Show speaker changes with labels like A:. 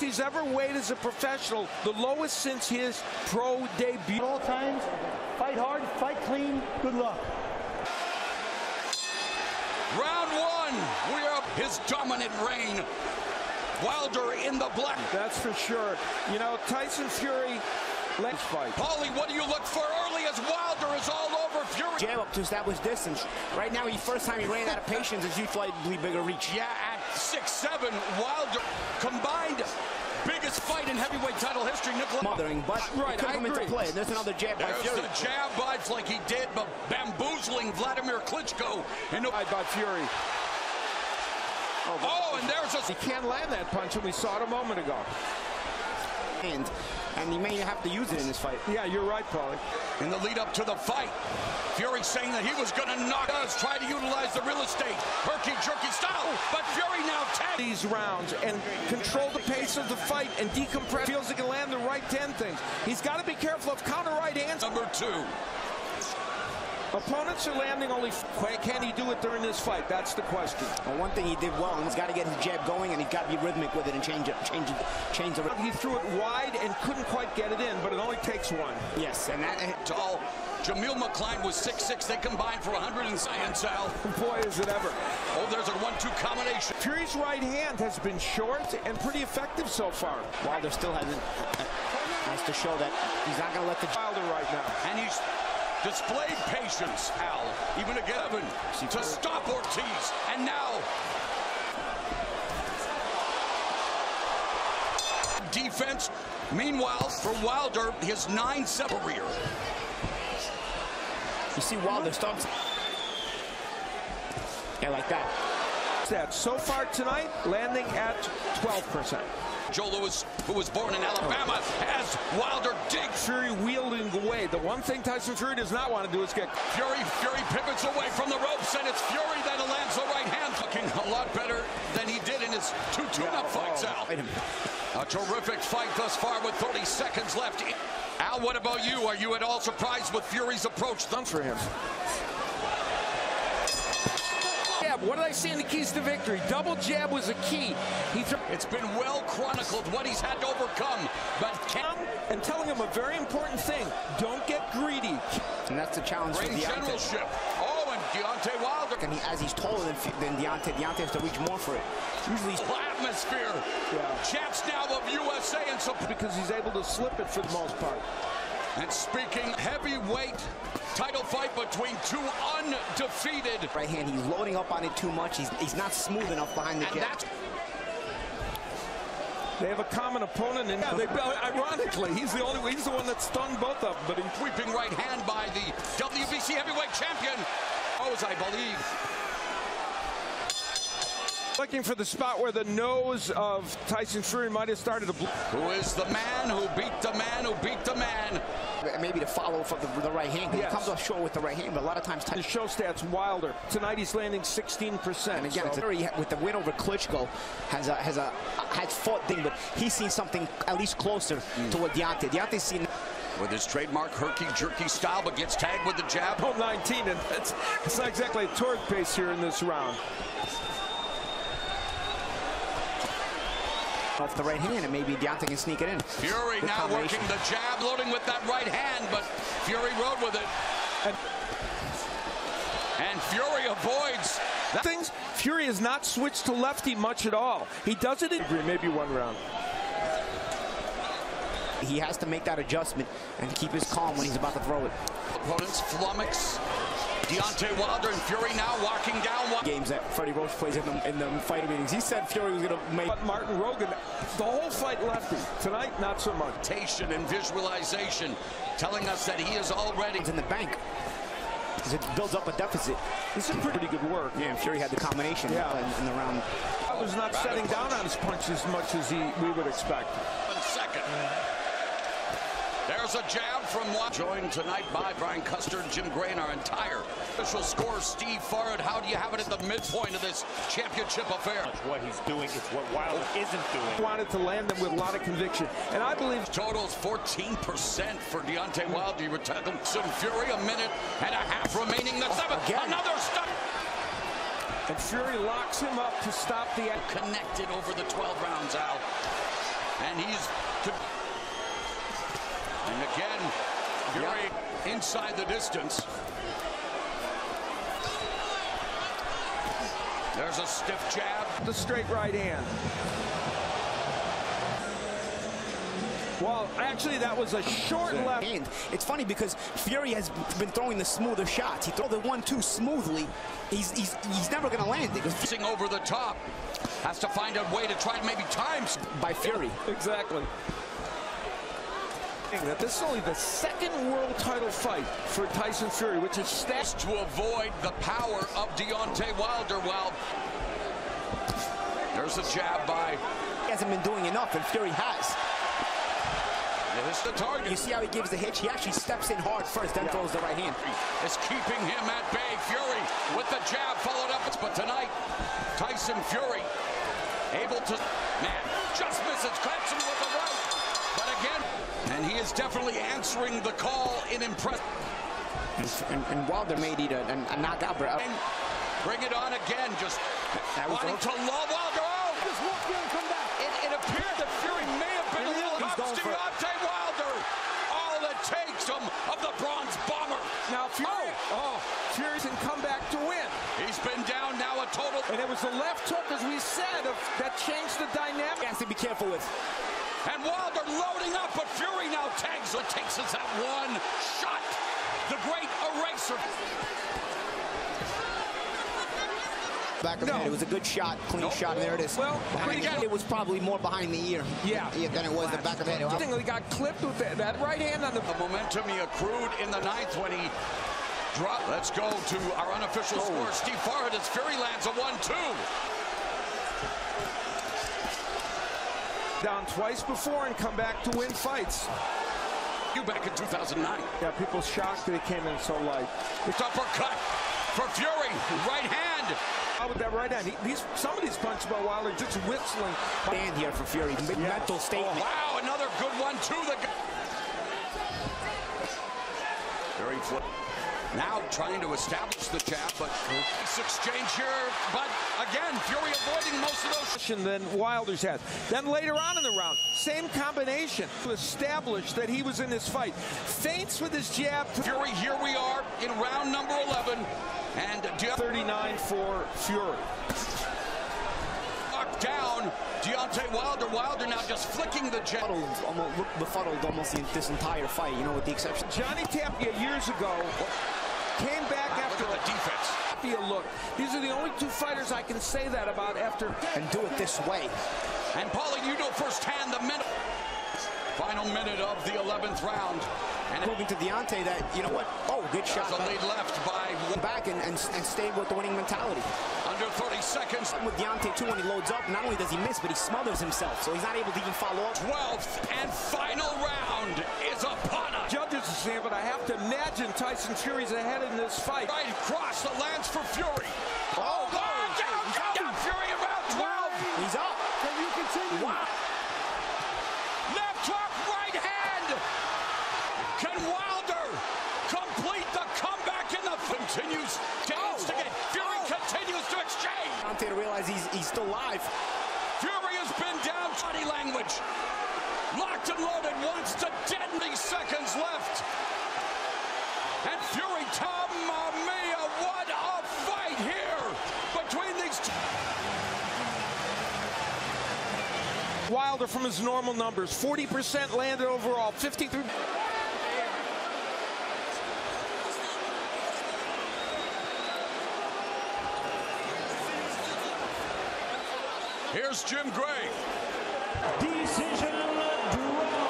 A: he's ever weighed as a professional, the lowest since his pro debut.
B: At all times, fight hard, fight clean, good luck.
C: Round one, we are his dominant reign. Wilder in the black.
A: That's for sure. You know, Tyson Fury, let's fight.
C: Paulie, what do you look for early as Wilder is all over Fury?
D: Jab up to establish distance. Right now, first time he ran out of patience, his slightly bigger reach.
C: Yeah, at 6'7", Wilder combined biggest fight in heavyweight title history.
D: Mothering, but
A: right,
D: could come into play. There's another jab by Fury.
C: There's the jab bites like he did, but bamboozling Vladimir Klitschko. And
A: by Fury.
C: Oh, and there's a...
A: He can't land that punch, and we saw it a moment ago.
D: And he may have to use it in this fight.
A: Yeah, you're right, Paulie.
C: In the lead up to the fight, Fury saying that he was going to knock us, try to utilize the real estate, herky-jerky style, but Fury now tags
A: these rounds and control the pace of the fight and decompress. Feels he can land the right 10 things. He's got to be careful of counter right hands.
C: Number 2.
A: Opponents are landing only. Can he do it during this fight? That's the question.
D: Well, one thing he did well, and he's got to get his jab going, and he's got to be rhythmic with it and change the.
A: He threw it wide and couldn't quite get it in, but it only takes one.
D: Yes, and that
C: tall. Jamil McCline was 6'6". They combined for 100 and Sal.
A: Boy, is it ever.
C: Oh, there's a 1-2 combination.
A: Fury's right hand has been short and pretty effective so far.
D: Wilder still has to show that he's not going to let the
A: Wilder right now.
C: And he's displayed patience, Al, even again, to stop Ortiz. And now, defense. Meanwhile, for Wilder, his 9-7 career.
D: You see Wilder starts. Yeah, like that.
A: So far tonight, landing at 12%.
C: Joe Louis, who was born in Alabama, as Wilder digs.
A: Fury wielding away. The one thing Tyson Fury does not want to do is get
C: Fury pivots away from the ropes, and it's Fury that lands the right hand. Looking a lot better than he did in his 2 tune-up fights, Al. A terrific fight thus far with 30 seconds left. Al, what about you? Are you at all surprised with Fury's approach?
A: Done for him. What did I say in the keys to victory? Double jab was a key.
C: It's been well chronicled what he's had to overcome, but
A: and telling him a very important thing: don't get greedy.
D: And that's the challenge for Deontay.
C: Generalship. Oh, and Deontay Wilder.
D: And as he's taller than Deontay has to reach more for it. Usually,
C: atmosphere.
A: Yeah.
C: Champs now of USA, and so
A: because he's able to slip it for the most part.
C: And speaking heavyweight title fight between two undefeated.
D: Right hand, he's loading up on it too much. He's not smooth enough behind the jab.
A: They have a common opponent, and ironically, he's the one that stunned both of them. But in
C: sweeping right hand by the WBC heavyweight champion, I believe.
A: Looking for the spot where the nose of Tyson Fury might have started to bleed.
C: Who is the man who beat the man who beat the man?
D: Maybe to follow for the right hand.
A: Yes.
D: He comes off short with the right hand, but a lot of times...
A: The show stats, Wilder. Tonight he's landing 16%.
D: And again, with the win over Klitschko, has fought thing, but he's seen something at least closer to what Deontay's seen.
C: With his trademark herky-jerky style, but gets tagged with the jab.
A: 19, and it's not exactly a torrid pace here in this round.
D: Off the right hand, and maybe Deontay can sneak it in.
C: Fury now working the jab, loading with that right hand, but Fury rode with it. And Fury avoids.
A: Things Fury has not switched to lefty much at all. He does it in maybe one round.
D: He has to make that adjustment and keep his calm when he's about to throw it.
C: Opponents flummox. Deontay Wilder and Fury now walking down.
D: Games that Freddie Roach plays in the fighter meetings. He said Fury was going to make.
A: But Martin Rogan, the whole fight lefty. Tonight, not so much.
C: And visualization telling us that he is already
D: in the bank. Because it builds up a deficit.
A: This is pretty good work.
D: Yeah, and Fury had the combination in the round.
A: I was not setting down on his punch as much as we would expect.
C: 1 second. There's a jab from one. Joined tonight by Brian Custer, Jim Gray, and our entire official score, Steve Farrad. How do you have it at the midpoint of this championship affair?
B: It's what he's doing. It's what Wilder isn't doing.
A: Wanted to land them with a lot of conviction. And I believe
C: totals 14% for Deontay Wilder. You retired them. Fury, a minute and a half remaining. The seventh. Another stop.
A: And Fury locks him up to stop the...
C: Connected over the 12 rounds, Al. And again, Fury inside the distance. There's a stiff jab.
A: The straight right hand. Well, actually, that was a short left
D: hand. It's funny because Fury has been throwing the smoother shots. He throw the 1-2 smoothly. He's never going to land it.
C: Fishing over the top. Has to find a way to try and maybe times
D: by Fury.
A: Exactly. That this is only the second world title fight for Tyson Fury, which is stashed
C: to avoid the power of Deontay Wilder. Well, there's a jab by.
D: He hasn't been doing enough, and Fury has.
C: It's the target.
D: You see how he gives the hitch? He actually steps in hard first, then throws the right hand.
C: It's keeping him at bay. Fury with the jab followed up. But tonight, Tyson Fury able to, just misses, claps him with the right. But again, and he is definitely answering the call in impressive.
D: And Wilder may need a knockout.
C: Bring it on again, just wanting to lull Wilder out.
B: Just walk in and come back.
C: It appeared that Fury may have been a little up. Deontay Wilder, all it takes him of the bronze bomber.
A: Now Fury, Fury can come back to win.
C: He's been down now a total.
A: And it was the left hook, as we said, that changed the dynamic.
D: He has to be careful with.
C: And Wilder loading up, but Fury now tags it. Takes us that one shot. The great eraser.
D: Back of the head. It was a good shot, clean shot, and there it is.
A: Well,
D: it was probably more behind the ear.
A: Yeah.
D: Than it was the back of the head.
A: I think he got clipped with that right hand on the
C: momentum he accrued in the ninth when he dropped. Let's go to our unofficial score. Steve Farhad as Fury lands a 1-2.
A: Down twice before and come back to win fights.
C: You back in 2009.
A: Yeah, people shocked that he came in so light.
C: It's uppercut for Fury. Right hand.
A: With that right hand, some of these punches by Wilder just whistling.
D: Stand here for Fury. Big mental statement.
C: Wow, another good one too. Very flip. Now trying to establish the jab, but this exchange here. But again, Fury avoiding most of those.
A: Than Wilder's had. Then later on in the round, same combination to establish that he was in this fight. Feints with his jab.
C: Fury, here we are in round number 11. And
A: 39 for Fury.
C: Knocked down Deontay Wilder. Wilder now just flicking the jab.
D: Befuddled almost this entire fight, you know, with the exception.
A: Johnny Tapia years ago came back after
C: the defense.
A: Tapia look. These are the only two fighters I can say that about after.
D: And do it this way.
C: And Paulie, you know firsthand the final minute of the 11th round. And
D: proving to Deontay that, you know what? Oh, good shot.
C: The lead left by
D: back and stay with the winning mentality.
C: Under 30 seconds.
D: With Deontay, too, when he loads up, not only does he miss, but he smothers himself, so he's not able to even follow up.
C: 12th and final round is upon us.
A: Judges are saying, but I have to imagine Tyson Fury's ahead in this fight.
C: Right cross that lands for Fury. Down Fury around 12.
D: He's up.
B: Can you continue?
C: Wow. Left hook, right hand. Can Wilder complete the comeback in the continues to instigate? Fury continues to exchange.
D: Deontay to realize he's still alive.
C: Fury has been down. Body language. Locked and loaded once to 10 seconds left. And Fury, Mamma Mia, what a fight here between these two.
A: Wilder from his normal numbers, 40% landed overall, 53.
C: Here's Jim Gray.
B: Decision draw.